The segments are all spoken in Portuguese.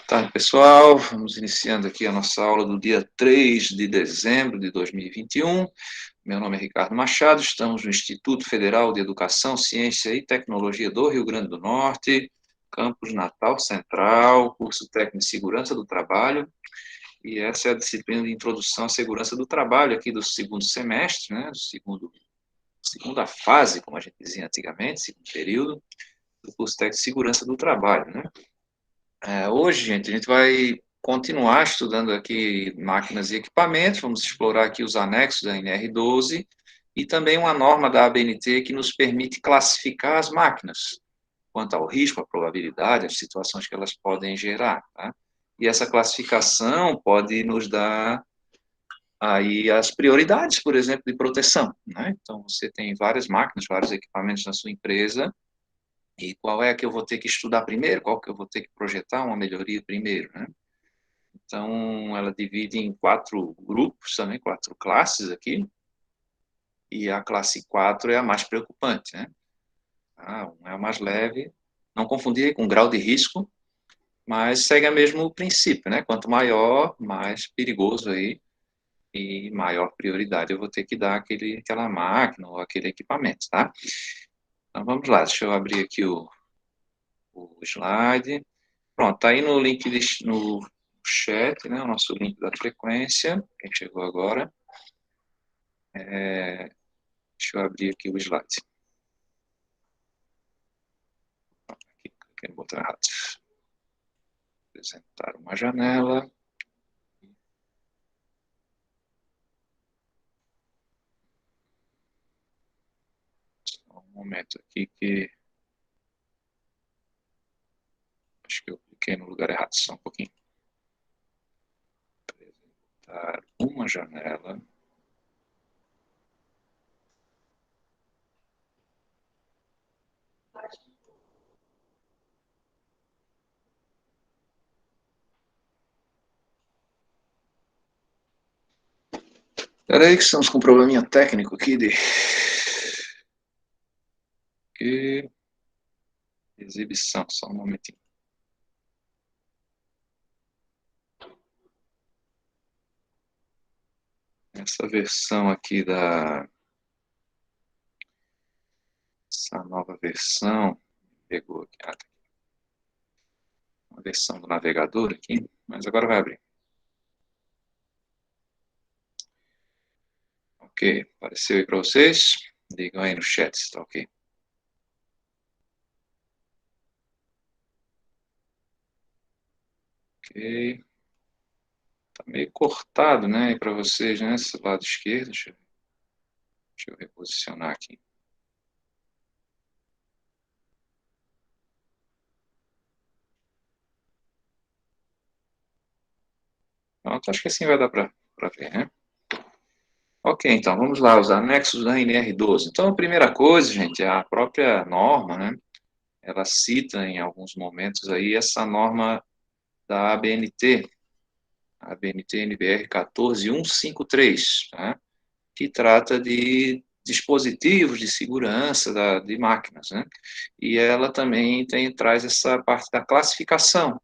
Tarde, pessoal. Vamos iniciando aqui a nossa aula do dia 3 de dezembro de 2021. Meu nome é Ricardo Machado, estamos no Instituto Federal de Educação, Ciência e Tecnologia do Rio Grande do Norte, campus Natal Central, curso técnico de Segurança do Trabalho, e essa é a disciplina de Introdução à Segurança do Trabalho aqui do segundo semestre, né, segunda fase, como a gente dizia antigamente, segundo período, do curso técnico de Segurança do Trabalho, né. Hoje, gente, a gente vai continuar estudando aqui máquinas e equipamentos, vamos explorar aqui os anexos da NR12 e também uma norma da ABNT que nos permite classificar as máquinas, quanto ao risco, a probabilidade, as situações que elas podem gerar, tá? E essa classificação pode nos dar aí as prioridades, por exemplo, de proteção, né? Então, você tem várias máquinas, vários equipamentos na sua empresa, e qual é que eu vou ter que estudar primeiro, qual que eu vou ter que projetar uma melhoria primeiro, né? Então, ela divide em 4 grupos também, 4 classes aqui, e a classe 4 é a mais preocupante, né? Um é a mais leve, não confundir com grau de risco, mas segue o mesmo princípio, né? Quanto maior, mais perigoso aí, e maior prioridade eu vou ter que dar aquela máquina ou aquele equipamento, tá? Então, vamos lá, deixa eu abrir aqui o slide. Pronto, tá aí no link, no chat, né? O nosso link da frequência, quem chegou agora. Deixa eu abrir aqui o slide. Aqui, cliquei no botão errado. Apresentar uma janela. Só um momento aqui que acho que eu cliquei no lugar errado, só um pouquinho. Apresentar uma janela. Espera aí que estamos com um probleminha técnico aqui de exibição, só um momentinho. Essa versão aqui essa nova versão, pegou aqui, tá aqui. Uma versão do navegador aqui, mas agora vai abrir. Ok, apareceu aí para vocês? Digam aí no chat se está ok. Ok. Tá meio cortado, né, para vocês, né, esse lado esquerdo. Deixa eu reposicionar aqui. Pronto, acho que assim vai dar para ver, né? Ok, então vamos lá, os anexos da NR12. Então, a primeira coisa, gente, é a própria norma, né? Ela cita em alguns momentos aí essa norma da ABNT, a ABNT NBR 14153, tá? Que trata de dispositivos de segurança de máquinas, né? E ela também traz essa parte da classificação.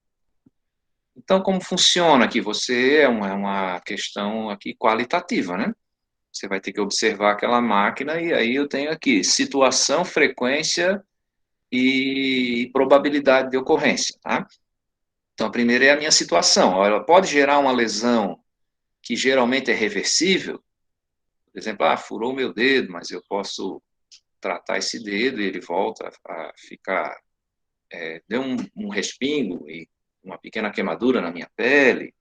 Então, como funciona aqui? É uma questão aqui qualitativa, né? Você vai ter que observar aquela máquina e aí eu tenho aqui situação, frequência e probabilidade de ocorrência, tá? Então, a primeira é a minha situação. Ela pode gerar uma lesão que geralmente é reversível. Por exemplo, furou meu dedo, mas eu posso tratar esse dedo e ele volta a ficar... deu um respingo e uma pequena queimadura na minha pele.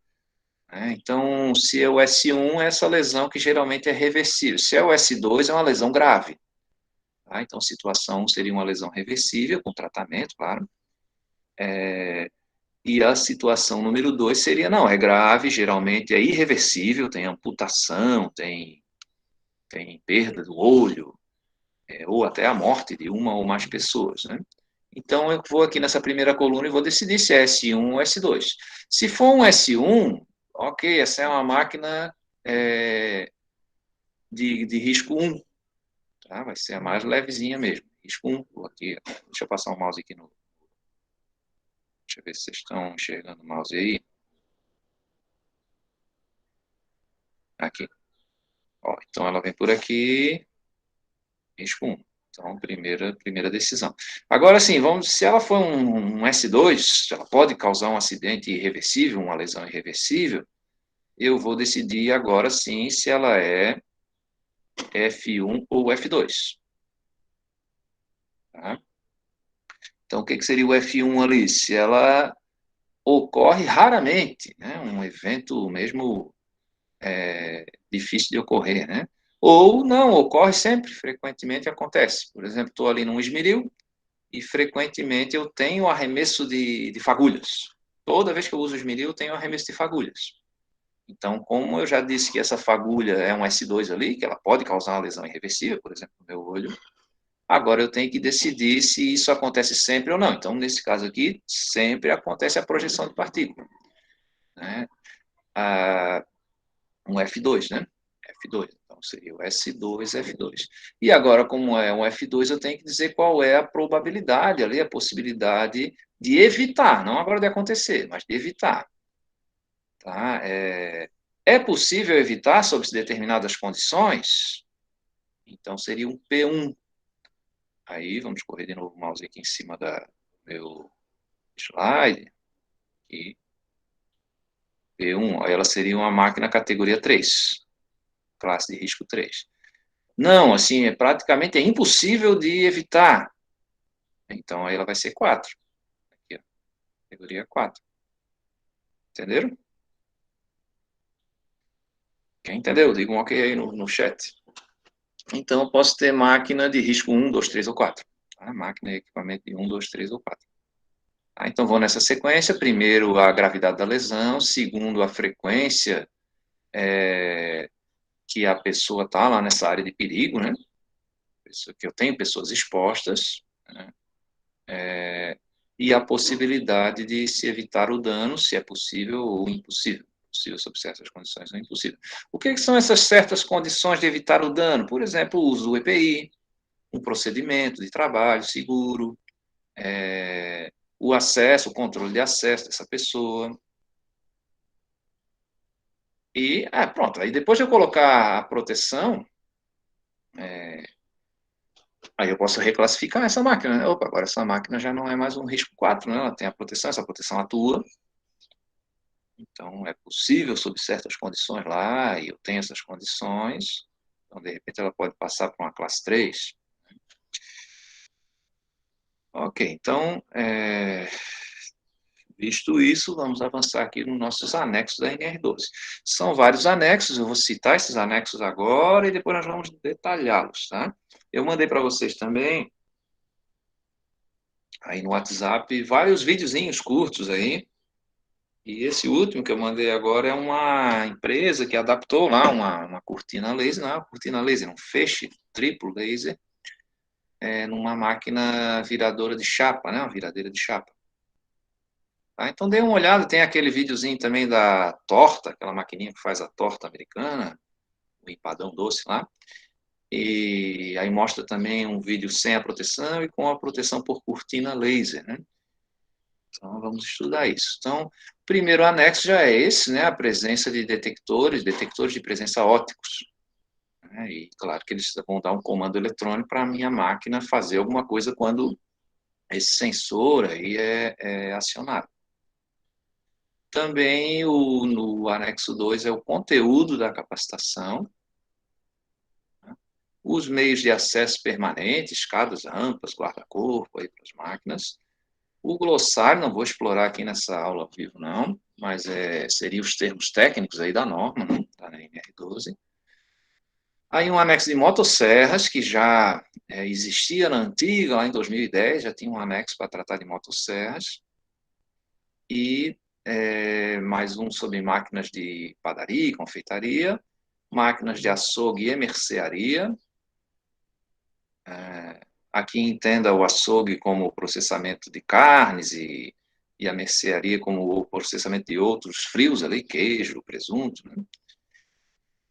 Né? Então, se é o S1, é essa lesão que geralmente é reversível. Se é o S2, é uma lesão grave. Tá? Então, situação 1 seria uma lesão reversível, com tratamento, claro. E a situação número 2 seria, não, é grave, geralmente é irreversível, tem amputação, tem perda do olho, ou até a morte de uma ou mais pessoas, né? Então, eu vou aqui nessa primeira coluna e vou decidir se é S1 ou S2. Se for um S1, ok, essa é uma máquina de risco 1, tá? Vai ser a mais levezinha mesmo, risco 1. Vou aqui, deixa eu passar o mouse aqui no eu ver se vocês estão enxergando o mouse aí. Aqui. Ó, então, ela vem por aqui, risco 1. Então, primeira decisão. Agora, sim, se ela for um S2, ela pode causar um acidente irreversível, uma lesão irreversível, eu vou decidir agora, sim, se ela é F1 ou F2. Tá? Então, o que seria o F1 ali? Se ela ocorre raramente, né? Um evento mesmo difícil de ocorrer, né? Ou não, ocorre sempre, frequentemente acontece. Por exemplo, estou ali num esmeril e frequentemente eu tenho arremesso de fagulhas. Toda vez que eu uso esmeril, eu tenho arremesso de fagulhas. Então, como eu já disse que essa fagulha é um S2 ali, que ela pode causar uma lesão irreversível, por exemplo, no meu olho, agora eu tenho que decidir se isso acontece sempre ou não. Então, nesse caso aqui, sempre acontece a projeção de partícula. Né? Um F2, né? F2. Então, seria o S2, F2. E agora, como é um F2, eu tenho que dizer qual é a probabilidade ali, a possibilidade de evitar, não agora de acontecer, mas de evitar. Tá? É possível evitar sob determinadas condições? Então, seria um P1. Aí, vamos correr de novo o mouse aqui em cima do meu slide. E P1, aí ela seria uma máquina categoria 3, classe de risco 3. Não, assim, praticamente é impossível de evitar. Então, aí ela vai ser 4. Aqui, ó, categoria 4. Entenderam? Quem entendeu? Diga um ok aí no chat. Então, eu posso ter máquina de risco 1, 2, 3 ou 4. Tá? Máquina e equipamento de 1, 2, 3 ou 4. Então, vou nessa sequência. Primeiro, a gravidade da lesão. Segundo, a frequência que a pessoa está lá nessa área de perigo, né? Que eu tenho pessoas expostas, né? E a possibilidade de se evitar o dano, se é possível ou impossível. Possível sob certas condições ou impossível. O que são essas certas condições de evitar o dano? Por exemplo, o uso do EPI, um procedimento de trabalho seguro, o acesso, o controle de acesso dessa pessoa. E, pronto, aí depois de eu colocar a proteção, aí eu posso reclassificar essa máquina, né? Opa, agora essa máquina já não é mais um risco 4, né? Ela tem a proteção, essa proteção atua. Então, é possível, sob certas condições lá, e eu tenho essas condições, então, de repente, ela pode passar para uma classe 3. Ok, então, visto isso, vamos avançar aqui nos nossos anexos da NR12. São vários anexos, eu vou citar esses anexos agora e depois nós vamos detalhá-los, tá? Eu mandei para vocês também, aí no WhatsApp, vários videozinhos curtos aí, e esse último que eu mandei agora é uma empresa que adaptou lá uma cortina laser, não é uma cortina laser, um feixe triplo laser, numa máquina viradora de chapa, né, uma viradeira de chapa. Tá? Então dê uma olhada, tem aquele videozinho também da torta, aquela maquininha que faz a torta americana, o empadão doce lá, e aí mostra também um vídeo sem a proteção e com a proteção por cortina laser, né? Então, vamos estudar isso. Então, o primeiro anexo já é esse, né, a presença de detectores de presença ópticos. Né, e, claro, que eles vão dar um comando eletrônico para a minha máquina fazer alguma coisa quando esse sensor aí é acionado. Também, no anexo 2, é o conteúdo da capacitação, né, os meios de acesso permanentes, escadas, rampas, guarda-corpo para as máquinas. O glossário, não vou explorar aqui nessa aula ao vivo, não, mas seria os termos técnicos aí da norma, né, da NR12. Aí um anexo de motosserras, que já existia na antiga, lá em 2010, já tinha um anexo para tratar de motosserras. E mais um sobre máquinas de padaria e confeitaria, máquinas de açougue e mercearia. Aqui entenda o açougue como processamento de carnes e a mercearia como o processamento de outros frios ali, queijo, presunto, né?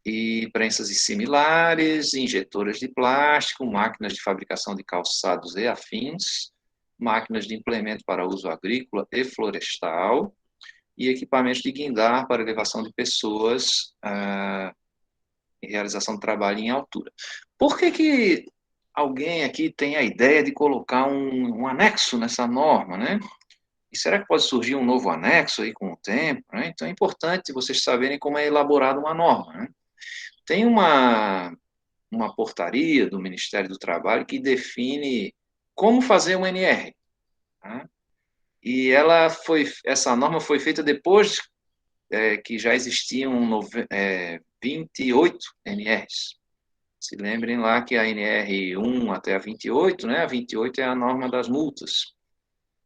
E prensas e similares, injetoras de plástico, máquinas de fabricação de calçados e afins, máquinas de implemento para uso agrícola e florestal, e equipamentos de guindar para elevação de pessoas e realização de trabalho em altura. Por que alguém aqui tem a ideia de colocar um anexo nessa norma, né? E será que pode surgir um novo anexo aí com o tempo, né? Então é importante vocês saberem como é elaborada uma norma, né? Tem uma portaria do Ministério do Trabalho que define como fazer uma NR, tá? E essa norma foi feita depois que já existiam 28 NRs. Se lembrem lá que a NR 1 até a 28, né? A 28 é a norma das multas.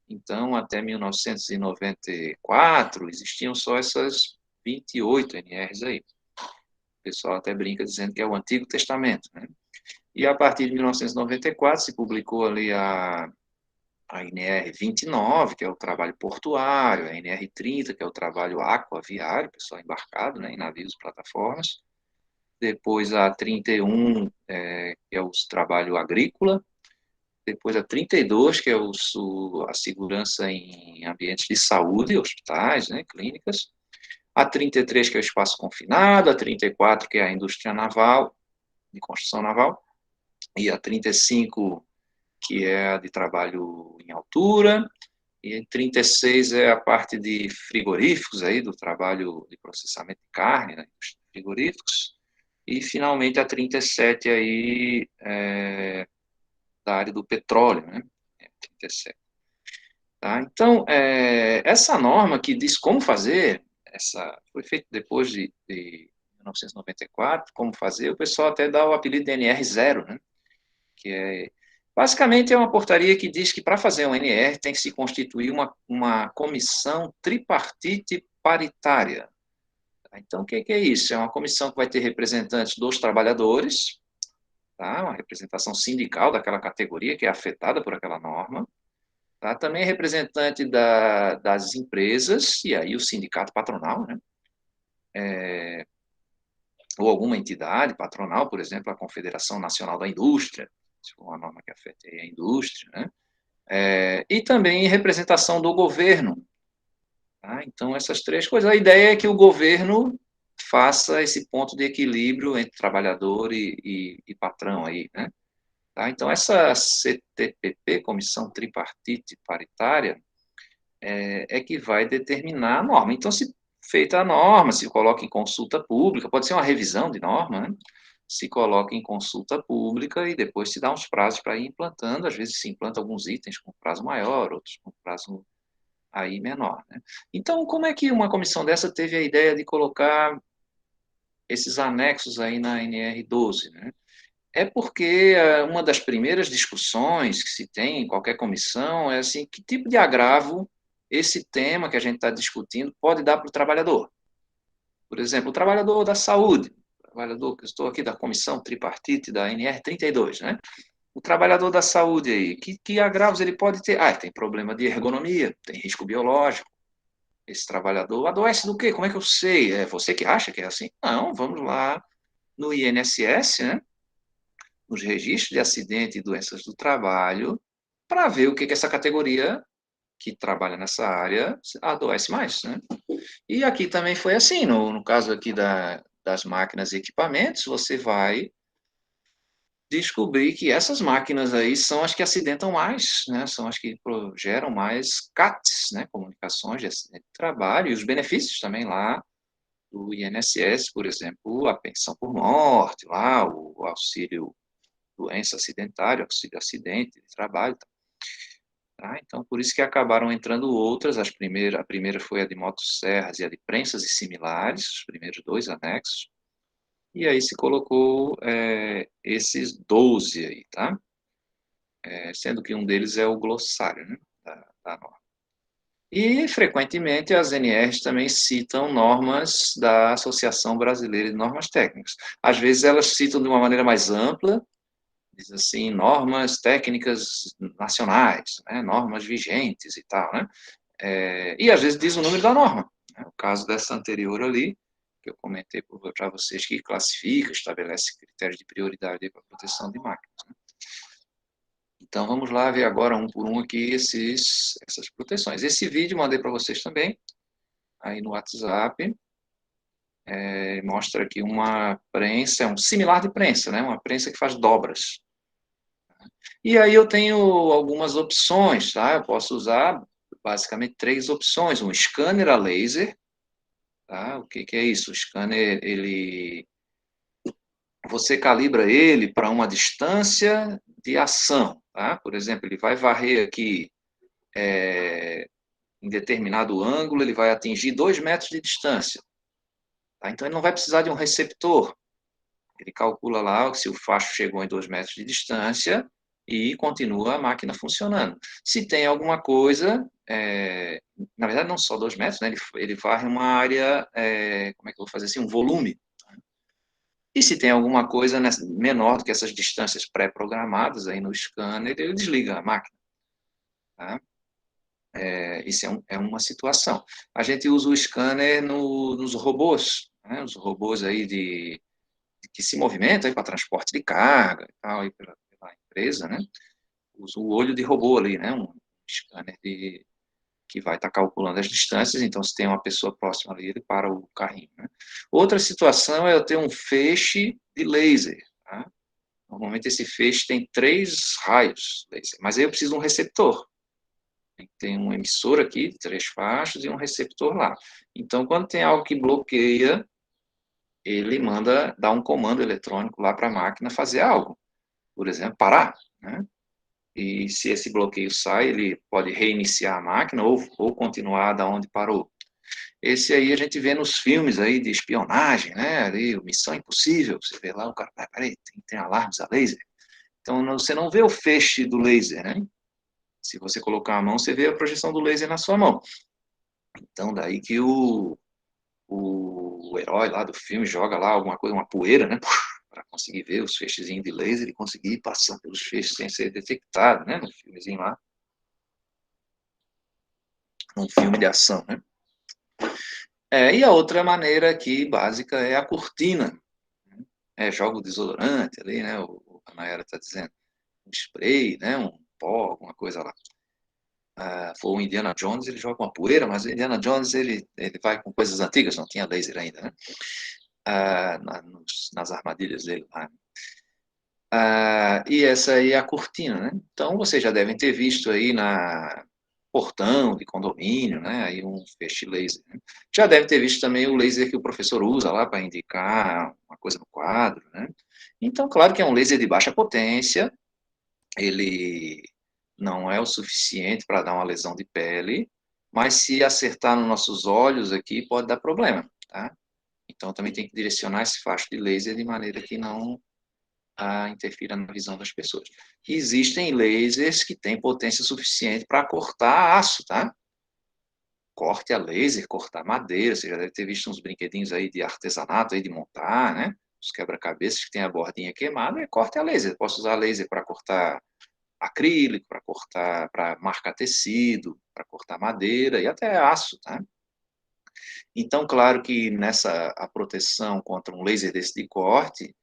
Então, até 1994, existiam só essas 28 NRs aí. O pessoal até brinca dizendo que é o Antigo Testamento, né? E a partir de 1994 se publicou ali a NR 29, que é o trabalho portuário, a NR 30, que é o trabalho aquaviário, pessoal embarcado, né, em navios e plataformas. Depois a 31, que é o trabalho agrícola. Depois a 32, que é a segurança em ambientes de saúde, hospitais, né, clínicas. A 33, que é o espaço confinado. A 34, que é a indústria naval, de construção naval. E a 35, que é a de trabalho em altura. E 36 é a parte de frigoríficos, aí, do trabalho de processamento de carne, né, frigoríficos. E, finalmente, a 37 aí, da área do petróleo, né? 37. Tá? Então, essa norma que diz como fazer, foi feita depois de 1994, como fazer, o pessoal até dá o apelido de NR0, né? Que basicamente é uma portaria que diz que para fazer um NR tem que se constituir uma comissão tripartite paritária. Então, o que é isso? É uma comissão que vai ter representantes dos trabalhadores, tá? Uma representação sindical daquela categoria que é afetada por aquela norma, tá? Também representante das empresas, e aí o sindicato patronal, né? Ou alguma entidade patronal, por exemplo, a Confederação Nacional da Indústria, se for uma norma que afete a indústria, né? E também representação do governo. Tá? Então, essas três coisas. A ideia é que o governo faça esse ponto de equilíbrio entre trabalhador e patrão aí, né? Tá? Então, essa CTPP, Comissão Tripartite Paritária, que vai determinar a norma. Então, se feita a norma, se coloca em consulta pública, pode ser uma revisão de norma, né? Se coloca em consulta pública e depois se dá uns prazos para ir implantando. Às vezes se implanta alguns itens com prazo maior, outros com prazo aí menor, né? Então, como é que uma comissão dessa teve a ideia de colocar esses anexos aí na NR12, né? É porque uma das primeiras discussões que se tem em qualquer comissão é assim, que tipo de agravo esse tema que a gente está discutindo pode dar para o trabalhador. Por exemplo, o trabalhador da saúde, o trabalhador que estou aqui da comissão tripartite da NR 32, né? O trabalhador da saúde aí, que agravos ele pode ter? Tem problema de ergonomia, tem risco biológico. Esse trabalhador adoece do quê? Como é que eu sei? É você que acha que é assim? Não, vamos lá no INSS, né? Nos registros de acidente e doenças do trabalho, para ver o que essa categoria que trabalha nessa área adoece mais, né? E aqui também foi assim, no caso aqui das máquinas e equipamentos, você vai descobrir que essas máquinas aí são as que acidentam mais, né? São as que geram mais CATs, né? Comunicações de acidente de trabalho, e os benefícios também lá do INSS, por exemplo, a pensão por morte, lá, o auxílio doença acidentária, auxílio acidente de trabalho. Tá? Então, por isso que acabaram entrando outras. A primeira foi a de motosserras e a de prensas e similares, os primeiros dois anexos. E aí se colocou esses 12 aí, tá? Sendo que um deles é o glossário, né, da norma. E, frequentemente, as NRs também citam normas da Associação Brasileira de Normas Técnicas. Às vezes, elas citam de uma maneira mais ampla, diz assim, normas técnicas nacionais, né, normas vigentes e tal, né? E, às vezes, diz o número da norma. Né? O caso dessa anterior ali, que eu comentei para vocês, que classifica, estabelece critérios de prioridade para proteção de máquinas. Né? Então, vamos lá ver agora um por um aqui essas proteções. Esse vídeo mandei para vocês também, aí no WhatsApp. Mostra aqui uma prensa, um similar de prensa, né? Uma prensa que faz dobras. E aí eu tenho algumas opções, tá? Eu posso usar basicamente 3 opções. Um scanner a laser, tá? O que é isso? O scanner, você calibra ele para uma distância de ação, tá? Por exemplo, ele vai varrer aqui em determinado ângulo, ele vai atingir 2 metros de distância. Tá? Então, ele não vai precisar de um receptor. Ele calcula lá se o facho chegou em 2 metros de distância e continua a máquina funcionando. Se tem alguma coisa, na verdade não só 2 metros, né, ele varre uma área, como é que eu vou fazer assim, um volume. E se tem alguma coisa menor do que essas distâncias pré-programadas aí no scanner, ele desliga a máquina. Tá? Isso é uma situação. A gente usa o scanner nos robôs, né, os robôs aí que se movimenta para transporte de carga e tal, aí pela empresa, né? Usa o olho de robô ali, né? Um scanner que vai estar calculando as distâncias, então se tem uma pessoa próxima ali, ele para o carrinho, né? Outra situação é eu ter um feixe de laser, tá? Normalmente esse feixe tem 3 raios laser, mas aí eu preciso de um receptor. Tem um emissor aqui, 3 faixas e um receptor lá. Então, quando tem algo que bloqueia, ele dá um comando eletrônico lá para a máquina fazer algo. Por exemplo, parar, né? E se esse bloqueio sai, ele pode reiniciar a máquina ou continuar da onde parou. Esse aí a gente vê nos filmes aí de espionagem, né? Ali, Missão Impossível, você vê lá o cara, peraí, tem alarmes a laser. Então, você não vê o feixe do laser, né? Se você colocar a mão, você vê a projeção do laser na sua mão. Então, daí que o herói lá do filme joga lá alguma coisa, uma poeira, né? Para conseguir ver os feixezinhos de laser e conseguir passar pelos feixes sem ser detectado, né? No filmezinho lá, num filme de ação, né? E a outra maneira aqui, básica, é a cortina. Joga o desodorante ali, né? A Nayara está dizendo. Um spray, né? Um pó, alguma coisa lá. For o Indiana Jones, ele joga uma poeira, mas o Indiana Jones, ele vai com coisas antigas, não tinha laser ainda, né? Nas armadilhas dele lá. E essa aí é a cortina, né? Então, vocês já devem ter visto aí na portão de condomínio, né? Aí um feixe laser. Né? Já deve ter visto também o laser que o professor usa lá para indicar uma coisa no quadro, né? Então, claro que é um laser de baixa potência, ele não é o suficiente para dar uma lesão de pele, mas se acertar nos nossos olhos aqui, pode dar problema, tá? Então, também tem que direcionar esse facho de laser de maneira que não interfira na visão das pessoas. Existem lasers que têm potência suficiente para cortar aço, tá? Corte a laser, cortar madeira, você já deve ter visto uns brinquedinhos aí de artesanato, aí de montar, né? Os quebra-cabeças que tem a bordinha queimada, corte a laser. Eu posso usar laser para cortar acrílico, para marcar tecido, para cortar madeira e até aço, tá? Então, claro que a proteção contra um laser desse de corte,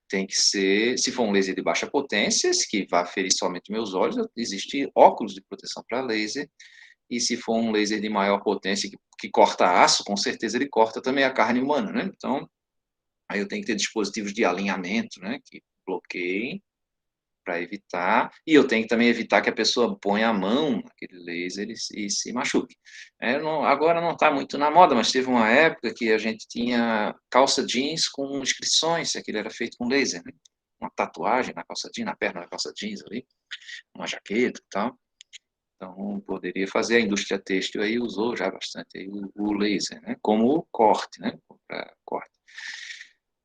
tem que ser, se for um laser de baixa potência, que vai ferir somente meus olhos, existe óculos de proteção para laser, e se for um laser de maior potência que corta aço, com certeza ele corta também a carne humana, né? Então, aí eu tenho que ter dispositivos de alinhamento, né, que bloqueiem para evitar, e eu tenho que também evitar que a pessoa ponha a mão naquele laser e se machuque. Agora não está muito na moda, mas teve uma época que a gente tinha calça jeans com inscrições, aquilo era feito com laser, né? Uma tatuagem na calça jeans, na perna da calça jeans ali, uma jaqueta e tal. Então, poderia fazer, a indústria têxtil aí usou já bastante aí o laser, né? Como corte, né? Para corte.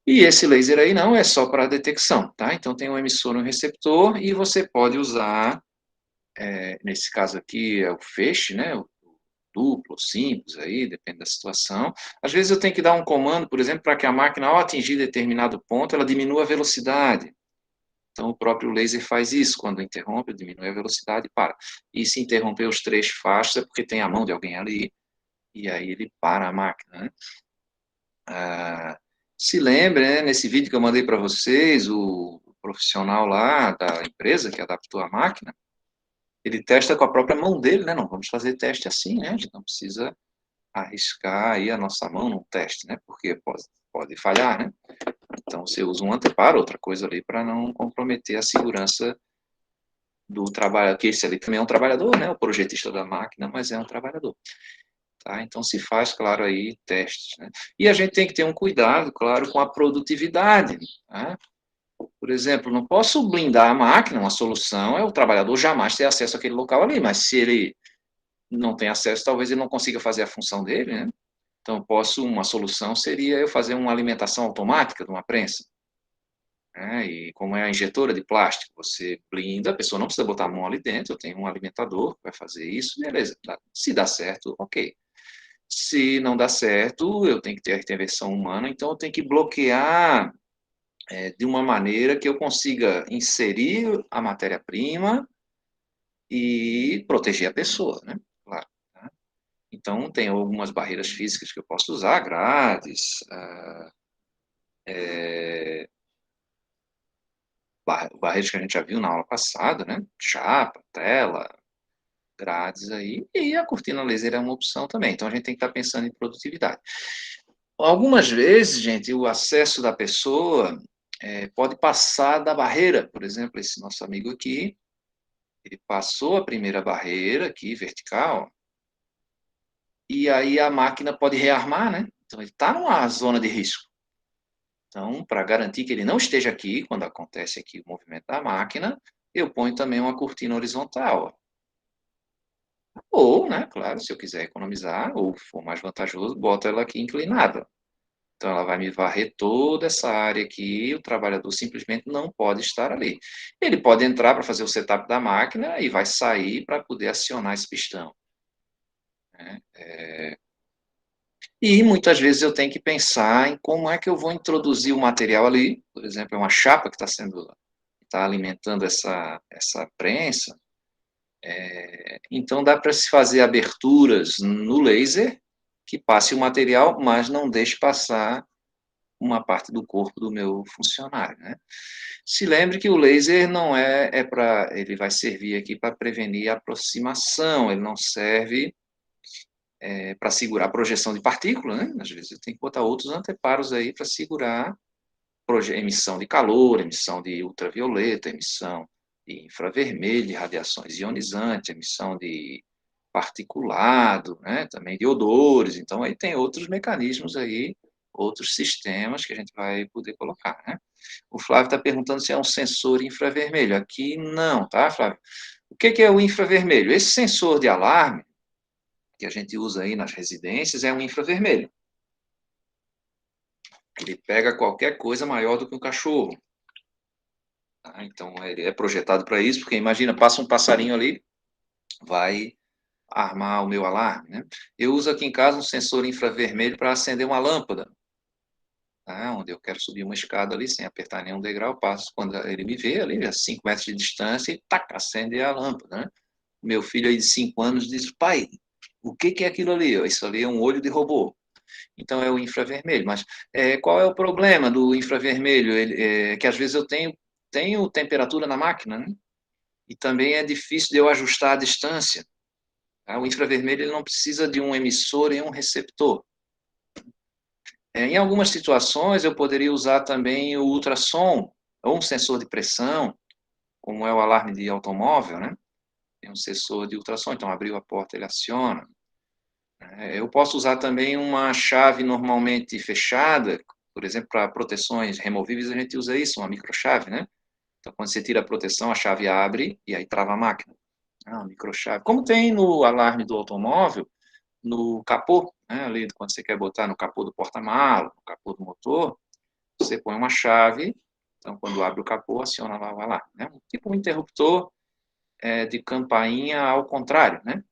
E esse laser aí não é só para detecção, tá? Então tem um emissor e um receptor e você pode usar, nesse caso aqui é o feixe, né? O duplo, simples aí, depende da situação. Às vezes eu tenho que dar um comando, por exemplo, para que a máquina, ao atingir determinado ponto, ela diminua a velocidade. Então o próprio laser faz isso, quando interrompe, diminui a velocidade e para. E se interromper os 3 faixas é porque tem a mão de alguém ali, e aí ele para a máquina, né? Se lembre, né, nesse vídeo que eu mandei para vocês, o profissional lá da empresa que adaptou a máquina, ele testa com a própria mão dele, né? Não vamos fazer teste assim, né? A gente não precisa arriscar aí a nossa mão no teste, né? Porque pode falhar, né? Então, você usa um anteparo, outra coisa ali, para não comprometer a segurança do trabalhador, que esse ali também é um trabalhador, né? O projetista da máquina, mas é um trabalhador. Tá? Então, se faz, claro, aí testes, né? E a gente tem que ter um cuidado, claro, com a produtividade, né? Por exemplo, não posso blindar a máquina, uma solução é o trabalhador jamais ter acesso àquele local ali, mas se ele não tem acesso, talvez ele não consiga fazer a função dele, né? Então, uma solução seria eu fazer uma alimentação automática de uma prensa, né? E como é a injetora de plástico, você blinda, a pessoa não precisa botar a mão ali dentro, eu tenho um alimentador que vai fazer isso, beleza. Se dá certo, ok. Se não dá certo, eu tenho que ter a intervenção humana, então eu tenho que bloquear de uma maneira que eu consiga inserir a matéria-prima e proteger a pessoa, né? Claro. Né? Então, tem algumas barreiras físicas que eu posso usar, grades, barreiras que a gente já viu na aula passada, né? Chapa, tela, grades aí, e a cortina laser é uma opção também. Então, a gente tem que estar pensando em produtividade. Algumas vezes, gente, o acesso da pessoa pode passar da barreira. Por exemplo, esse nosso amigo aqui, ele passou a primeira barreira aqui, vertical, e aí a máquina pode rearmar, né? Então, ele está numa zona de risco. Então, para garantir que ele não esteja aqui, quando acontece aqui o movimento da máquina, eu ponho também uma cortina horizontal. Ou, né, claro, se eu quiser economizar, ou for mais vantajoso, boto ela aqui inclinada. Então, ela vai me varrer toda essa área aqui, o trabalhador simplesmente não pode estar ali. Ele pode entrar para fazer o setup da máquina e vai sair para poder acionar esse pistão. Né? E muitas vezes eu tenho que pensar em como é que eu vou introduzir o material ali. Por exemplo, é uma chapa que está alimentando essa prensa. Então, dá para se fazer aberturas no laser que passe o material, mas não deixe passar uma parte do corpo do meu funcionário, né? Se lembre que o laser não ele vai servir aqui para prevenir a aproximação, ele não serve para segurar a projeção de partícula, né? Às vezes tem que botar outros anteparos aí para segurar emissão de calor, emissão de ultravioleta, emissão de infravermelho, de radiações ionizantes, emissão de particulado, né? Também de odores. Então, aí tem outros mecanismos aí, outros sistemas que a gente vai poder colocar, né? O Flávio está perguntando se é um sensor infravermelho. Aqui não, tá, Flávio? O que é o infravermelho? Esse sensor de alarme que a gente usa aí nas residências é um infravermelho. Ele pega qualquer coisa maior do que um cachorro. Tá? Então, ele é projetado para isso, porque imagina, passa um passarinho ali, vai armar o meu alarme. Né? Eu uso aqui em casa um sensor infravermelho para acender uma lâmpada. Tá? Onde eu quero subir uma escada ali, sem apertar nenhum degrau, passo quando ele me vê ali, a 5 metros de distância, e tac, acende a lâmpada. Né? Meu filho aí de 5 anos diz, pai, o que é aquilo ali? Isso ali é um olho de robô. Então, é o infravermelho. Mas qual é o problema do infravermelho? Que às vezes eu tenho temperatura na máquina, né? E também é difícil de eu ajustar a distância. Tá? O infravermelho ele não precisa de um emissor e um receptor. Em algumas situações, eu poderia usar também o ultrassom, ou um sensor de pressão, como é o alarme de automóvel, né? Tem um sensor de ultrassom, então abriu a porta, ele aciona. Eu posso usar também uma chave normalmente fechada, por exemplo, para proteções removíveis, a gente usa isso, uma microchave, né? Então, quando você tira a proteção, a chave abre e aí trava a máquina. Uma microchave. Como tem no alarme do automóvel, no capô, né? Ali, quando você quer botar no capô do porta-mala, no capô do motor, você põe uma chave, então, quando abre o capô, aciona lá o alarme. Né? Tipo um interruptor de campainha ao contrário, né?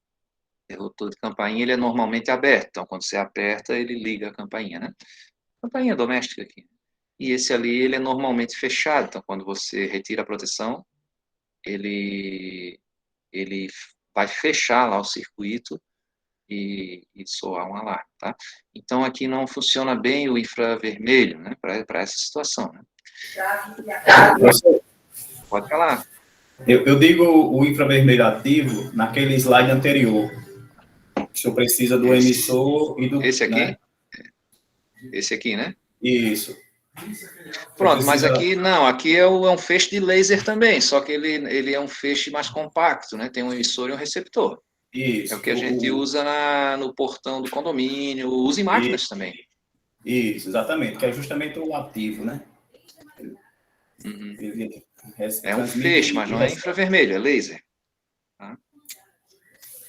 Interruptor de campainha, ele é normalmente aberto, então quando você aperta, ele liga a campainha, né? Campainha doméstica aqui. E esse ali, ele é normalmente fechado, então quando você retira a proteção, ele, ele vai fechar lá o circuito e soar um alarme, tá? Então aqui não funciona bem o infravermelho, né, para essa situação, né? Pode falar. Eu digo o infravermelho ativo naquele slide anterior. O senhor precisa do Esse, emissor e do, esse né? aqui? Esse aqui, né? Isso. O senhor Pronto, mas precisa. aqui não, aqui é um feixe de laser também, só que ele é um feixe mais compacto, né? Tem um emissor e um receptor. É o Isso. que a gente usa no portão do condomínio, usa em máquinas também. Isso, exatamente, que é justamente o ativo, né? Uhum. Ele É um transmite feixe, mas e não é recebe. infravermelho, é laser. Tá?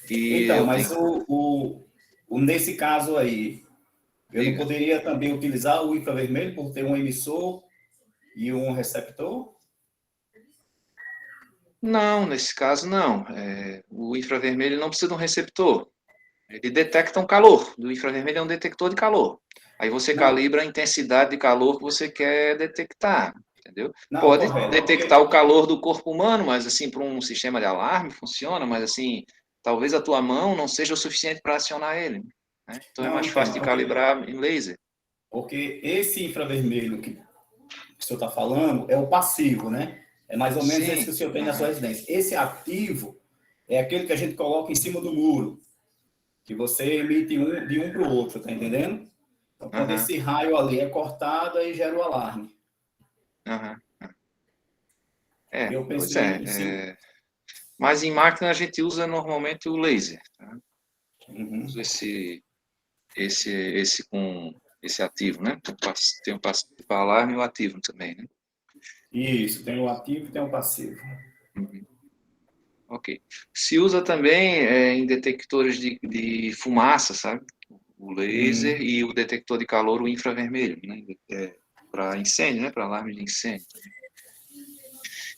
E Então, eu mas tenho. nesse caso aí, eu não Diga. poderia também utilizar o infravermelho por ter um emissor e um receptor? Não, nesse caso não. O infravermelho não precisa de um receptor. Ele detecta um calor. O infravermelho é um detector de calor. Aí você Não, calibra a intensidade de calor que você quer detectar, entendeu? não, Pode correto. É detectar porque. o calor do corpo humano, mas assim, para um sistema de alarme funciona, mas assim, talvez a tua mão não seja o suficiente para acionar ele, né? Então é Não, mais fácil entendo, de calibrar em laser. porque esse infravermelho que o senhor está falando é o passivo, né? É mais ou menos esse que Sim. o senhor tem na sua Aham, residência. Esse ativo é aquele que a gente coloca em cima do muro, que você emite de um para o outro, tá entendendo? Então, quando aham, esse raio ali é cortado, aí gera o alarme. aham. Eu Pois pensei em cima. mas em máquina a gente usa normalmente o laser, tá? Uhum. Usa esse com esse ativo, né? Tem o passivo para alarme e o ativo também, né? Isso, tem o ativo e tem o passivo. Uhum. Ok. Se usa também em detectores de fumaça, sabe? O laser Uhum. e o detector de calor, o infravermelho, né? Para incêndio, né? Para alarme de incêndio.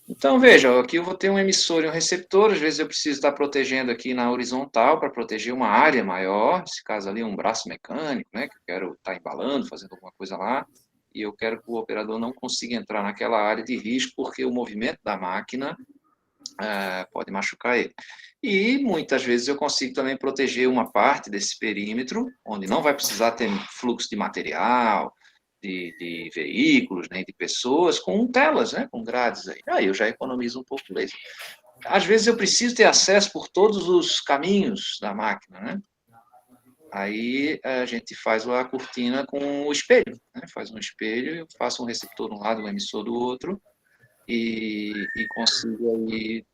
Então, veja, aqui eu vou ter um emissor e um receptor, às vezes eu preciso estar protegendo aqui na horizontal para proteger uma área maior, nesse caso ali um braço mecânico, né, que eu quero estar embalando, fazendo alguma coisa lá, e eu quero que o operador não consiga entrar naquela área de risco, porque o movimento da máquina pode machucar ele. E muitas vezes eu consigo também proteger uma parte desse perímetro, onde não vai precisar ter fluxo de material, de veículos, nem de pessoas, com telas, né, com grades aí. Aí eu já economizo um pouco laser. Às vezes eu preciso ter acesso por todos os caminhos da máquina, né? Aí a gente faz a cortina com o espelho, né? Faz um espelho, eu faço um receptor de um lado, um emissor do outro, e consigo aí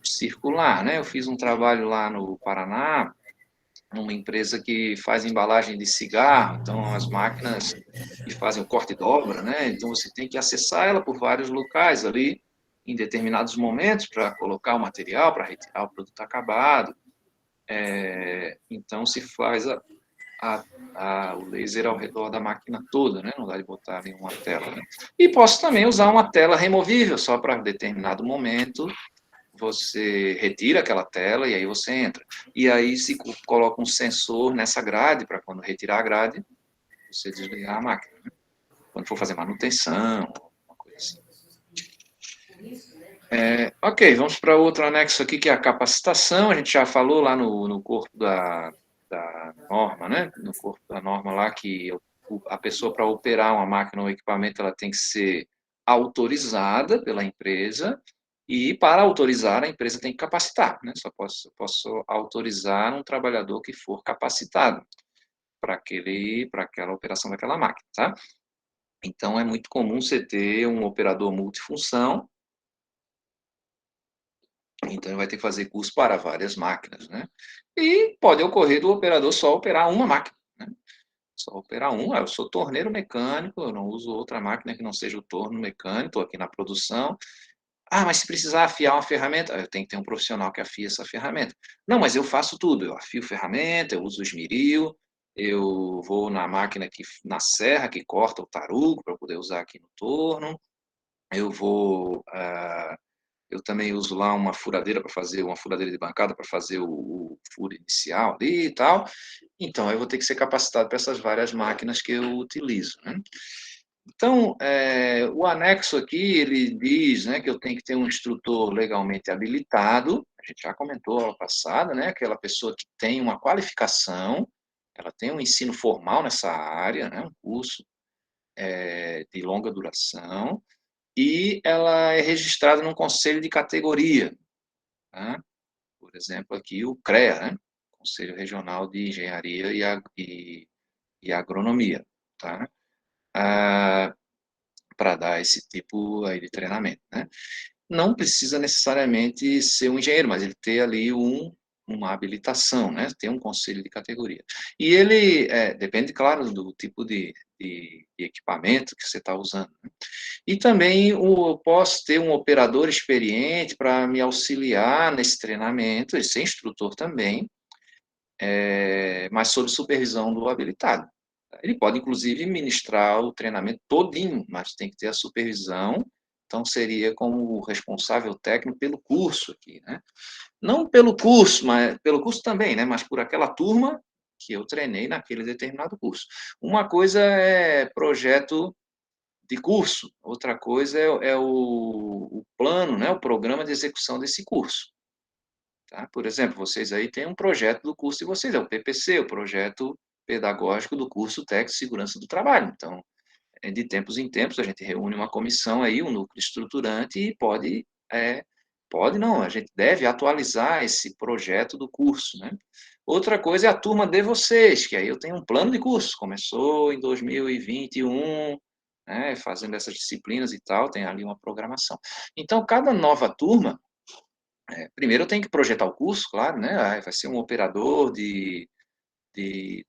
circular, né? Eu fiz um trabalho lá no Paraná, numa empresa que faz embalagem de cigarro, então as máquinas que fazem o corte e dobra, né? Então você tem que acessar ela por vários locais ali, em determinados momentos, para colocar o material, para retirar o produto acabado. Então se faz o laser ao redor da máquina toda, né? Não dá de botar ali uma tela, né? E posso também usar uma tela removível, só para determinado momento você retira aquela tela e aí você entra. E aí se coloca um sensor nessa grade, para quando retirar a grade, você desligar a máquina. Né? Quando for fazer manutenção, uma coisa assim. Ok, vamos para outro anexo aqui, que é a capacitação. A gente já falou lá no corpo da norma, né? No corpo da norma lá, que a pessoa, para operar uma máquina ou equipamento, ela tem que ser autorizada pela empresa, e para autorizar, a empresa tem que capacitar, né? Só posso autorizar um trabalhador que for capacitado para aquela operação daquela máquina, tá? Então, é muito comum você ter um operador multifunção, então ele vai ter que fazer curso para várias máquinas, né? E pode ocorrer do operador só operar uma máquina, né? Só operar uma. Eu sou torneiro mecânico, eu não uso outra máquina que não seja o torno mecânico, estou aqui na produção. Ah, mas se precisar afiar uma ferramenta, eu tenho que ter um profissional que afie essa ferramenta. Não, mas eu faço tudo. Eu afio ferramenta, eu uso o esmeril, eu vou na máquina na serra que corta o tarugo para poder usar aqui no torno. Eu vou, eu também uso lá uma furadeira para fazer uma furadeira de bancada para fazer o furo inicial ali e tal. Então, eu vou ter que ser capacitado para essas várias máquinas que eu utilizo, né? Então, o anexo aqui, ele diz, né, que eu tenho que ter um instrutor legalmente habilitado, a gente já comentou aula passada, né, aquela pessoa que tem uma qualificação, ela tem um ensino formal nessa área, né, um curso de longa duração, e ela é registrada num conselho de categoria, tá? Por exemplo, aqui o CREA, né? Conselho Regional de Engenharia e Agronomia, tá? Para dar esse tipo aí de treinamento, né? Não precisa necessariamente ser um engenheiro, mas ele ter ali uma habilitação, né? Ter um conselho de categoria. E ele, depende, claro, do tipo de equipamento que você está usando, né? E também eu posso ter um operador experiente para me auxiliar nesse treinamento, ele ser instrutor também, mas sob supervisão do habilitado. Ele pode, inclusive, ministrar o treinamento todinho, mas tem que ter a supervisão, então seria como responsável técnico pelo curso aqui, né? Não pelo curso, mas pelo curso também, né? Mas por aquela turma que eu treinei naquele determinado curso. Uma coisa é projeto de curso, outra coisa é o plano, né? O programa de execução desse curso. Tá? Por exemplo, vocês aí têm um projeto do curso de vocês, é o PPC, o Projeto Pedagógico do Curso Técnico de Segurança do Trabalho. Então, de tempos em tempos, a gente reúne uma comissão aí, um núcleo estruturante, e pode não, a gente deve atualizar esse projeto do curso, né? Outra coisa é a turma de vocês, que aí eu tenho um plano de curso, começou em 2021, né, fazendo essas disciplinas e tal, tem ali uma programação. Então, cada nova turma, primeiro eu tenho que projetar o curso, claro, né? Vai ser um operador de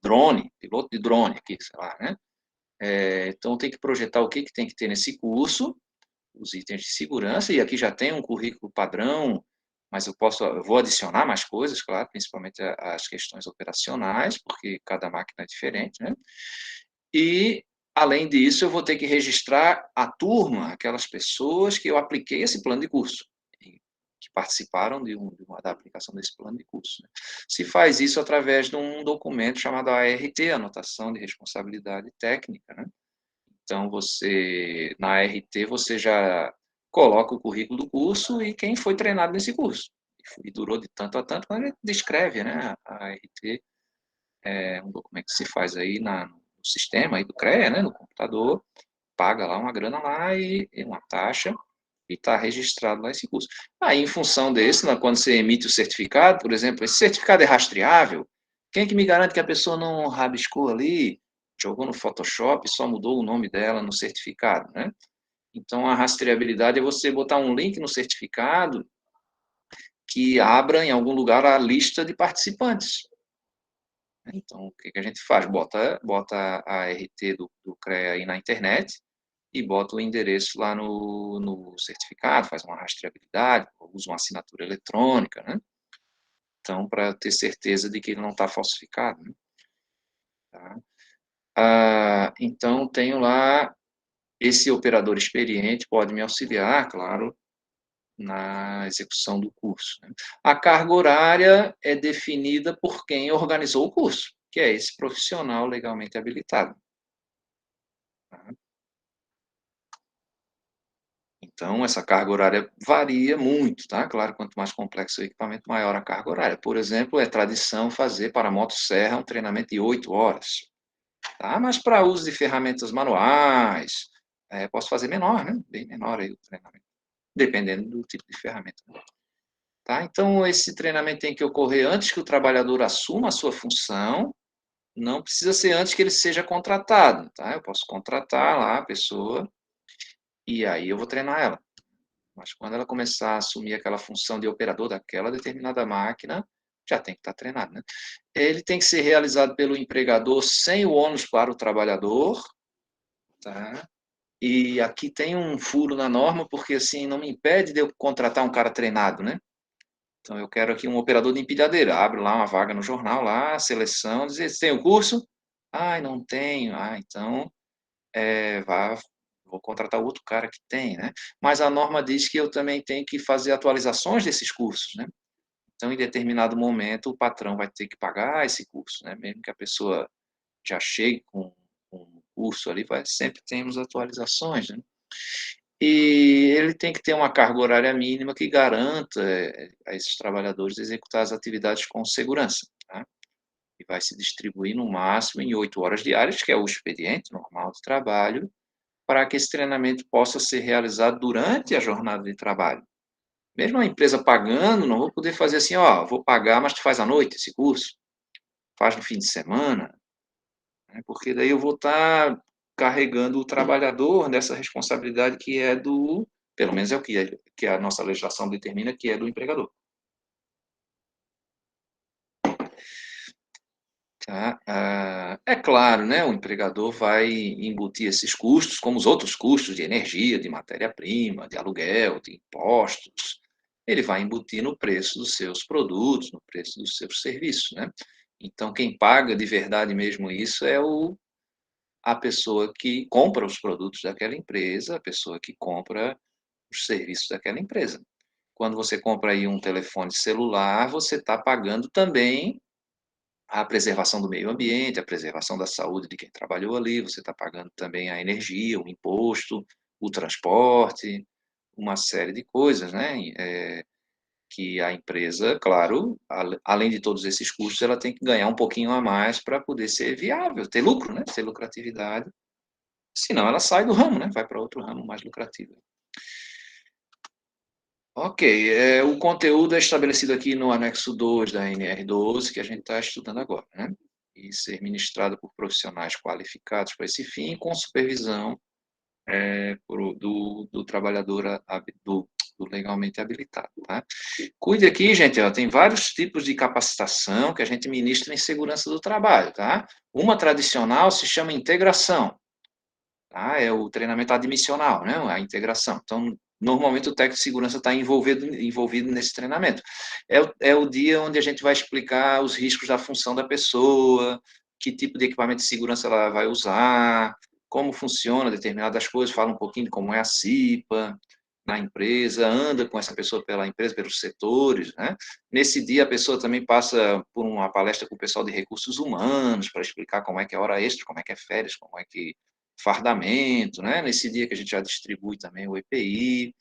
drone, piloto de drone aqui, sei lá, né? Então tem que projetar o que tem que ter nesse curso, os itens de segurança, e aqui já tem um currículo padrão, mas eu vou adicionar mais coisas, claro, principalmente as questões operacionais, porque cada máquina é diferente, né? E, além disso, eu vou ter que registrar a turma, aquelas pessoas que eu apliquei esse plano de curso, que participaram da aplicação desse plano de curso, né? Se faz isso através de um documento chamado ART, Anotação de Responsabilidade Técnica, né? Então, na ART, você já coloca o currículo do curso e quem foi treinado nesse curso. E durou de tanto a tanto, quando ele descreve, né? A ART é um documento que se faz aí no sistema aí do CREA, né? No computador, paga lá uma grana lá e uma taxa, e está registrado lá esse curso. Aí, em função desse, né, quando você emite o certificado, por exemplo, esse certificado é rastreável, quem é que me garante que a pessoa não rabiscou ali, jogou no Photoshop e só mudou o nome dela no certificado, né? Então, a rastreabilidade é você botar um link no certificado que abra em algum lugar a lista de participantes. Então, o que a gente faz? Bota a RT do CREA aí na internet e bota o endereço lá no certificado, faz uma rastreabilidade, usa uma assinatura eletrônica, né? Então, para ter certeza de que ele não está falsificado, né? Tá? Então, tenho lá esse operador experiente, pode me auxiliar, claro, na execução do curso, né? A carga horária é definida por quem organizou o curso, que é esse profissional legalmente habilitado. Tá? Então, essa carga horária varia muito, tá? Claro, quanto mais complexo o equipamento, maior a carga horária. Por exemplo, é tradição fazer para a motosserra um treinamento de 8 horas, tá? Mas para uso de ferramentas manuais, posso fazer menor, né? Bem menor aí o treinamento, dependendo do tipo de ferramenta. Tá? Então, esse treinamento tem que ocorrer antes que o trabalhador assuma a sua função, não precisa ser antes que ele seja contratado, tá? Eu posso contratar lá a pessoa e aí eu vou treinar ela. Mas quando ela começar a assumir aquela função de operador daquela determinada máquina, já tem que estar treinado, né? Ele tem que ser realizado pelo empregador sem o ônus para o trabalhador, tá? E aqui tem um furo na norma, porque assim não me impede de eu contratar um cara treinado, né? Então eu quero aqui um operador de empilhadeira, abre lá uma vaga no jornal, lá, seleção, dizer, você tem o curso? Ah, não tenho. Ah, então vou contratar outro cara que tem, né? Mas a norma diz que eu também tenho que fazer atualizações desses cursos, né? Então, em determinado momento, o patrão vai ter que pagar esse curso, né? Mesmo que a pessoa já chegue com um curso ali, sempre temos atualizações, né? E ele tem que ter uma carga horária mínima que garanta a esses trabalhadores executar as atividades com segurança, tá? E vai se distribuir no máximo em 8 horas diárias, que é o expediente normal de trabalho, para que esse treinamento possa ser realizado durante a jornada de trabalho. Mesmo a empresa pagando, não vou poder fazer assim, ó, vou pagar, mas tu faz à noite esse curso, faz no fim de semana, né, porque daí eu vou estar carregando o trabalhador dessa responsabilidade que é do, pelo menos é o que a nossa legislação determina, que é do empregador. Tá? É claro, né, o empregador vai embutir esses custos, como os outros custos de energia, de matéria-prima, de aluguel, de impostos. Ele vai embutir no preço dos seus produtos, no preço dos seus serviços, né? Então, quem paga de verdade mesmo isso é a pessoa que compra os produtos daquela empresa, a pessoa que compra os serviços daquela empresa. Quando você compra aí um telefone celular, você está pagando também a preservação do meio ambiente, a preservação da saúde de quem trabalhou ali, você está pagando também a energia, o imposto, o transporte, uma série de coisas, né? Que a empresa, claro, além de todos esses custos, ela tem que ganhar um pouquinho a mais para poder ser viável, ter lucro, né? Ter lucratividade. Senão ela sai do ramo, né? Vai para outro ramo mais lucrativo. Ok, o conteúdo é estabelecido aqui no anexo 2 da NR12, que a gente está estudando agora, né? E ser ministrado por profissionais qualificados para esse fim, com supervisão do trabalhador do legalmente habilitado, tá? Cuide aqui, gente, ó, tem vários tipos de capacitação que a gente ministra em segurança do trabalho, tá? Uma tradicional se chama integração, tá? É o treinamento admissional, né? A integração. Então, normalmente o técnico de segurança está envolvido nesse treinamento. É o dia onde a gente vai explicar os riscos da função da pessoa, que tipo de equipamento de segurança ela vai usar, como funciona determinadas coisas, fala um pouquinho de como é a CIPA na empresa, anda com essa pessoa pela empresa, pelos setores, né? Nesse dia a pessoa também passa por uma palestra com o pessoal de recursos humanos para explicar como é que é hora extra, como é que é férias, como é que fardamento, né? Nesse dia que a gente já distribui também o EPI,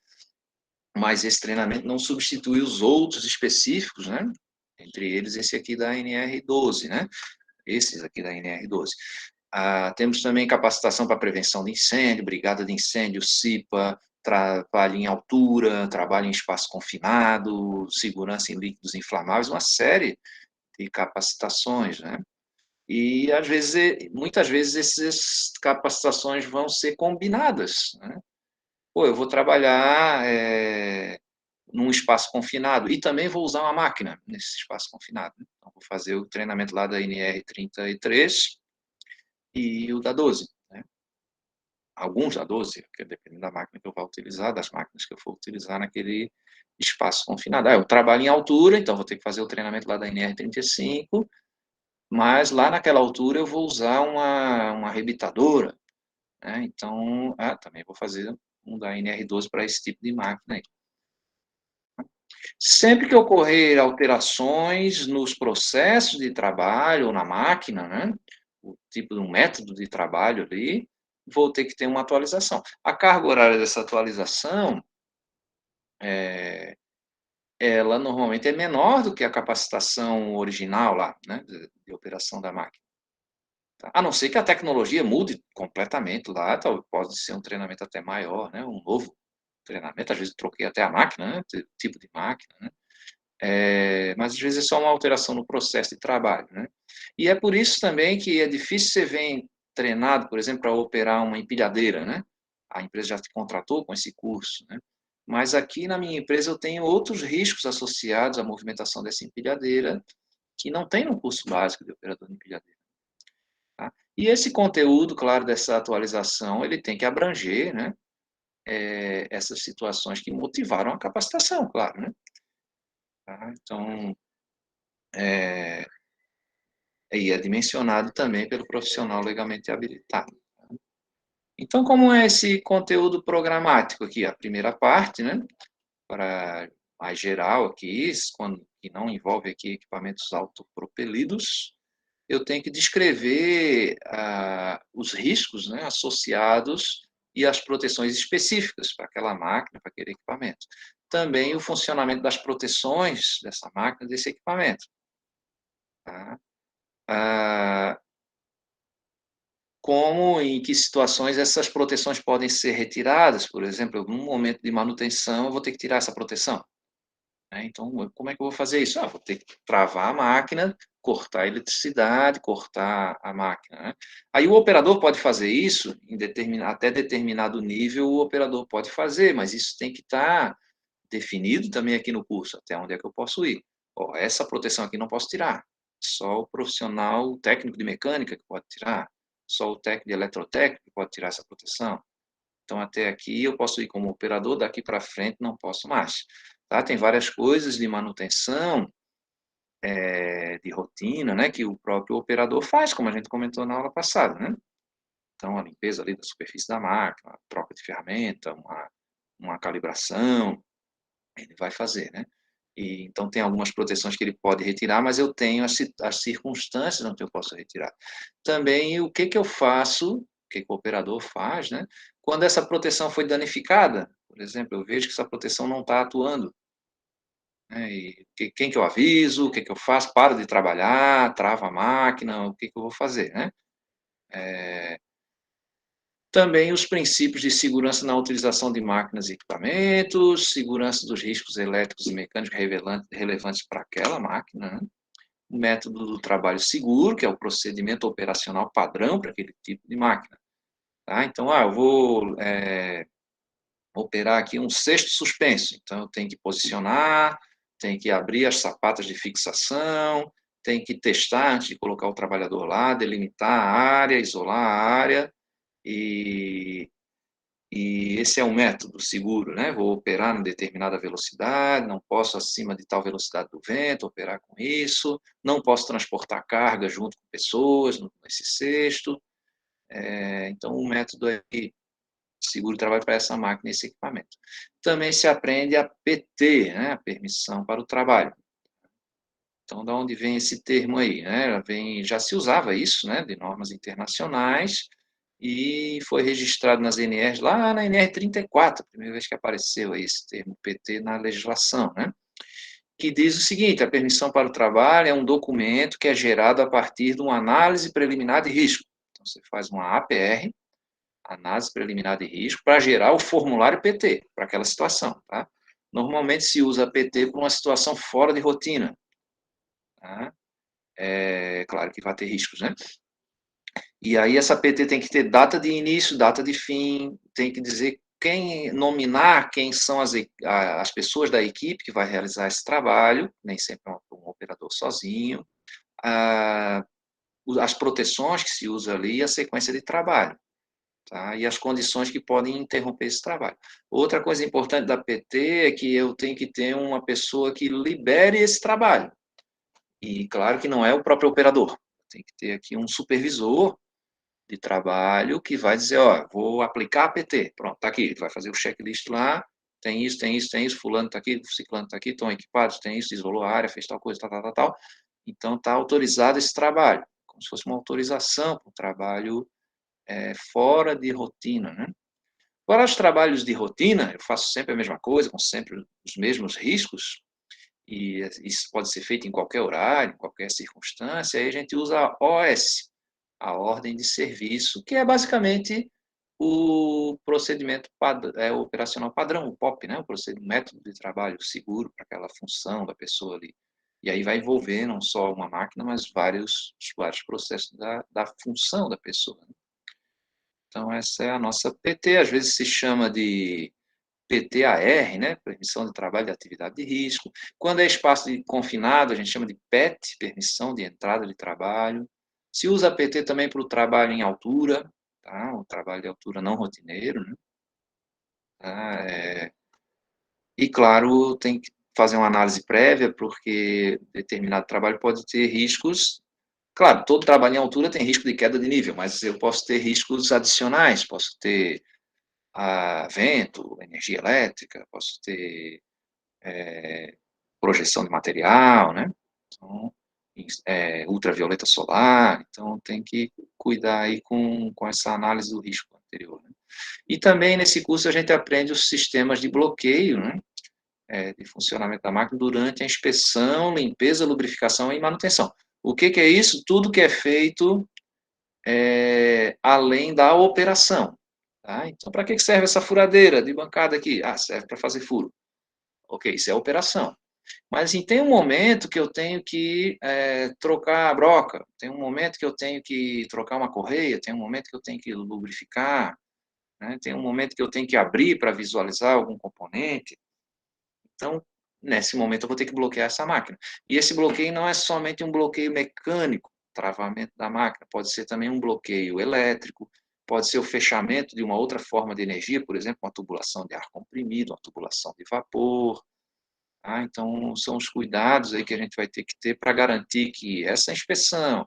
mas esse treinamento não substitui os outros específicos, né? Entre eles esse aqui da NR12, né? Esses aqui da NR12. Temos também capacitação para prevenção de incêndio, brigada de incêndio, CIPA, trabalho em altura, trabalho em espaço confinado, segurança em líquidos inflamáveis, uma série de capacitações, né? E, às vezes, muitas vezes, essas capacitações vão ser combinadas, né? Pô, eu vou trabalhar num espaço confinado e também vou usar uma máquina nesse espaço confinado, né? Então, vou fazer o treinamento lá da NR33 e o da 12, né? Alguns da 12, porque dependendo da máquina que eu vou utilizar, das máquinas que eu for utilizar naquele espaço confinado. Eu trabalho em altura, então vou ter que fazer o treinamento lá da NR35, mas lá naquela altura eu vou usar uma rebitadora, né? Então, também vou fazer um da NR12 para esse tipo de máquina aí. Sempre que ocorrer alterações nos processos de trabalho ou na máquina, né? O tipo de um método de trabalho ali, vou ter que ter uma atualização. A carga horária dessa atualização, ela normalmente é menor do que a capacitação original lá, né? De operação da máquina. A não ser que a tecnologia mude completamente lá, pode ser um treinamento até maior, né? Um novo treinamento, às vezes troquei até a máquina, né? Tipo de máquina, né? Mas às vezes é só uma alteração no processo de trabalho, né? E é por isso também que é difícil você ver treinado, por exemplo, para operar uma empilhadeira, né? A empresa já te contratou com esse curso, né? Mas aqui na minha empresa eu tenho outros riscos associados à movimentação dessa empilhadeira que não tem no curso básico de operador de empilhadeira. Tá? E esse conteúdo, claro, dessa atualização, ele tem que abranger, né, essas situações que motivaram a capacitação, claro. Né? Tá? Então, e é dimensionado também pelo profissional legalmente habilitado. Tá? Então, como é esse conteúdo programático aqui? A primeira parte, né, para mais geral aqui, quando que não envolve aqui equipamentos autopropelidos, eu tenho que descrever os riscos, né, associados e as proteções específicas para aquela máquina, para aquele equipamento. Também o funcionamento das proteções dessa máquina, desse equipamento. Tá? como, em que situações essas proteções podem ser retiradas. Por exemplo, num momento de manutenção, eu vou ter que tirar essa proteção. Então, como é que eu vou fazer isso? Vou ter que travar a máquina, cortar a eletricidade, cortar a máquina. Né? Aí o operador pode fazer isso, até determinado nível o operador pode fazer, mas isso tem que estar definido também aqui no curso, até onde é que eu posso ir. Essa proteção aqui não posso tirar, só o profissional, o técnico de mecânica que pode tirar, só o técnico de eletrotécnica que pode tirar essa proteção. Então, até aqui eu posso ir como operador, daqui para frente não posso mais. Tá? Tem várias coisas de manutenção, de rotina, né, que o próprio operador faz, como a gente comentou na aula passada. Né? Então, a limpeza ali da superfície da máquina, a troca de ferramenta, uma calibração, ele vai fazer. Né? Então, tem algumas proteções que ele pode retirar, mas eu tenho as circunstâncias onde eu posso retirar. Também, o que eu faço, o que o operador faz, né? Quando essa proteção foi danificada, por exemplo, eu vejo que essa proteção não está atuando. Né? E quem que eu aviso, o que eu faço? Paro de trabalhar, travo a máquina, o que eu vou fazer, né? Também os princípios de segurança na utilização de máquinas e equipamentos, segurança dos riscos elétricos e mecânicos relevantes para aquela máquina, né? O método do trabalho seguro, que é o procedimento operacional padrão para aquele tipo de máquina. Tá? Então, eu vou operar aqui um cesto suspenso, então eu tenho que posicionar, tenho que abrir as sapatas de fixação, tenho que testar antes de colocar o trabalhador lá, delimitar a área, isolar a área, e esse é um método seguro, né? Vou operar em determinada velocidade, não posso acima de tal velocidade do vento operar com isso, não posso transportar carga junto com pessoas nesse cesto. Então, o método é seguro trabalho para essa máquina e esse equipamento. Também se aprende a PT, né? A permissão para o trabalho. Então, da onde vem esse termo aí? Né? Já se usava isso, né? De normas internacionais, e foi registrado nas NRs, lá na NR 34, a primeira vez que apareceu esse termo PT na legislação, né? Que diz o seguinte: a permissão para o trabalho é um documento que é gerado a partir de uma análise preliminar de risco. Então, você faz uma APR, análise preliminar de risco, para gerar o formulário PT, para aquela situação. Tá? Normalmente se usa PT para uma situação fora de rotina. Tá? Claro que vai ter riscos, né? E aí essa PT tem que ter data de início, data de fim, tem que dizer nominar quem são as pessoas da equipe que vai realizar esse trabalho, nem sempre é um operador sozinho, as proteções que se usa ali, a sequência de trabalho, tá? E as condições que podem interromper esse trabalho. Outra coisa importante da PT é que eu tenho que ter uma pessoa que libere esse trabalho. E claro que não é o próprio operador, tem que ter aqui um supervisor de trabalho que vai dizer, vou aplicar a PT, pronto, está aqui, ele vai fazer o checklist lá, tem isso, tem isso, tem isso, fulano está aqui, ciclano está aqui, estão equipados, tem isso, isolou a área, fez tal coisa, tal, então está autorizado esse trabalho, como se fosse uma autorização para o trabalho fora de rotina, né? Agora, os trabalhos de rotina, eu faço sempre a mesma coisa, com sempre os mesmos riscos, e isso pode ser feito em qualquer horário, em qualquer circunstância, aí a gente usa a OS, a ordem de serviço, que é basicamente o procedimento operacional padrão, o POP, né? O método de trabalho seguro para aquela função da pessoa ali. E aí vai envolver não só uma máquina, mas vários processos da função da pessoa. Né? Então, essa é a nossa PT, às vezes se chama de PTAR, né? Permissão de trabalho de atividade de risco. Quando é espaço confinado, a gente chama de PET, permissão de entrada de trabalho. Se usa a PT também para o trabalho em altura, tá? O trabalho de altura não rotineiro, né? E, claro, tem que fazer uma análise prévia, porque determinado trabalho pode ter riscos. Claro, todo trabalho em altura tem risco de queda de nível, mas eu posso ter riscos adicionais, posso ter vento, energia elétrica, posso ter projeção de material, né? Então, ultravioleta solar, então tem que cuidar aí com essa análise do risco anterior. Né? E também nesse curso a gente aprende os sistemas de bloqueio, né? De funcionamento da máquina durante a inspeção, limpeza, lubrificação e manutenção. O que é isso? Tudo que é feito além da operação. Tá? Então, para que serve essa furadeira de bancada aqui? Serve para fazer furo. Ok, isso é operação. Mas assim, tem um momento que eu tenho que trocar a broca, tem um momento que eu tenho que trocar uma correia, tem um momento que eu tenho que lubrificar, né? Tem um momento que eu tenho que abrir para visualizar algum componente. Então, nesse momento, eu vou ter que bloquear essa máquina. E esse bloqueio não é somente um bloqueio mecânico, travamento da máquina, pode ser também um bloqueio elétrico, pode ser o fechamento de uma outra forma de energia, por exemplo, uma tubulação de ar comprimido, uma tubulação de vapor. Então, são os cuidados aí que a gente vai ter que ter para garantir que essa inspeção,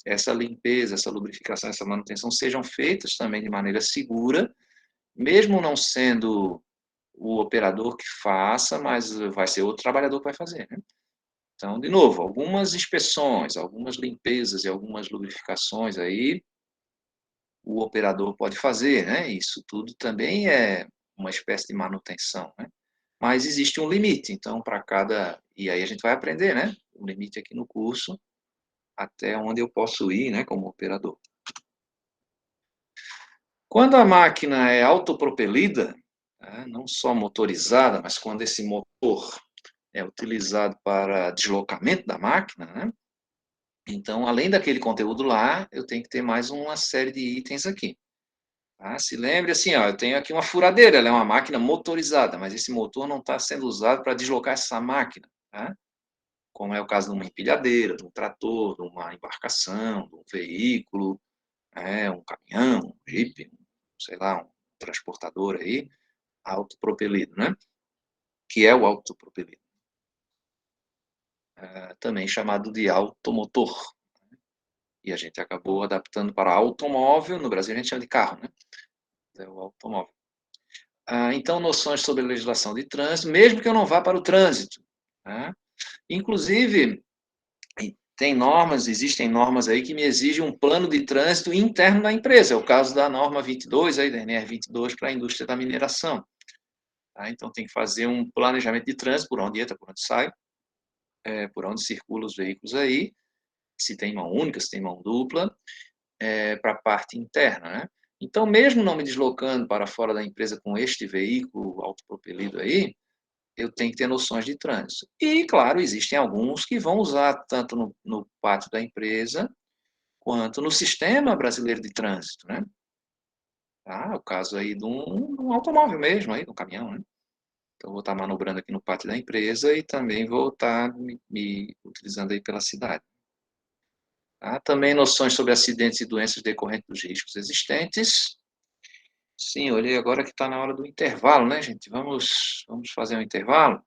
essa limpeza, essa lubrificação, essa manutenção sejam feitas também de maneira segura, mesmo não sendo o operador que faça, mas vai ser outro trabalhador que vai fazer, né? Então, de novo, algumas inspeções, algumas limpezas e algumas lubrificações aí, o operador pode fazer, né? Isso tudo também é uma espécie de manutenção, né? Mas existe um limite, então, para cada... E aí a gente vai aprender, né? O limite aqui no curso, até onde eu posso ir, né, como operador. Quando a máquina é autopropelida, não só motorizada, mas quando esse motor é utilizado para deslocamento da máquina, né? Então, além daquele conteúdo lá, eu tenho que ter mais uma série de itens aqui. Tá? Se lembre assim, eu tenho aqui uma furadeira, ela é uma máquina motorizada, mas esse motor não está sendo usado para deslocar essa máquina, tá? Como é o caso de uma empilhadeira, de um trator, de uma embarcação, de um veículo, um caminhão, um jipe, sei lá, um transportador aí, autopropelido, né? Que é o autopropelido. Também chamado de automotor. E a gente acabou adaptando para automóvel, no Brasil a gente chama de carro, né? É o automóvel. Então, noções sobre legislação de trânsito, mesmo que eu não vá para o trânsito. Tá? Inclusive, existem normas aí que me exigem um plano de trânsito interno da empresa. É o caso da norma 22, aí, da NR 22, para a indústria da mineração. Tá? Então, tem que fazer um planejamento de trânsito, por onde entra, por onde sai, por onde circulam os veículos aí, se tem mão única, se tem mão dupla, para a parte interna, né? Então, mesmo não me deslocando para fora da empresa com este veículo autopropelido aí, eu tenho que ter noções de trânsito. E, claro, existem alguns que vão usar tanto no pátio da empresa, quanto no sistema brasileiro de trânsito, né? O caso aí de um automóvel mesmo, aí, de um caminhão, né? Então, eu vou estar manobrando aqui no pátio da empresa e também vou estar me utilizando aí pela cidade. Também noções sobre acidentes e doenças decorrentes dos riscos existentes. Sim, olhei agora que está na hora do intervalo, né, gente? Vamos fazer um intervalo.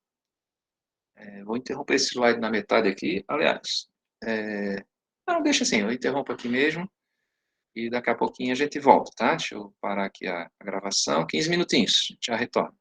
Vou interromper esse slide na metade aqui. Aliás, não, deixa assim, eu interrompo aqui mesmo e daqui a pouquinho a gente volta, tá? Deixa eu parar aqui a gravação, 15 minutinhos, já retorno.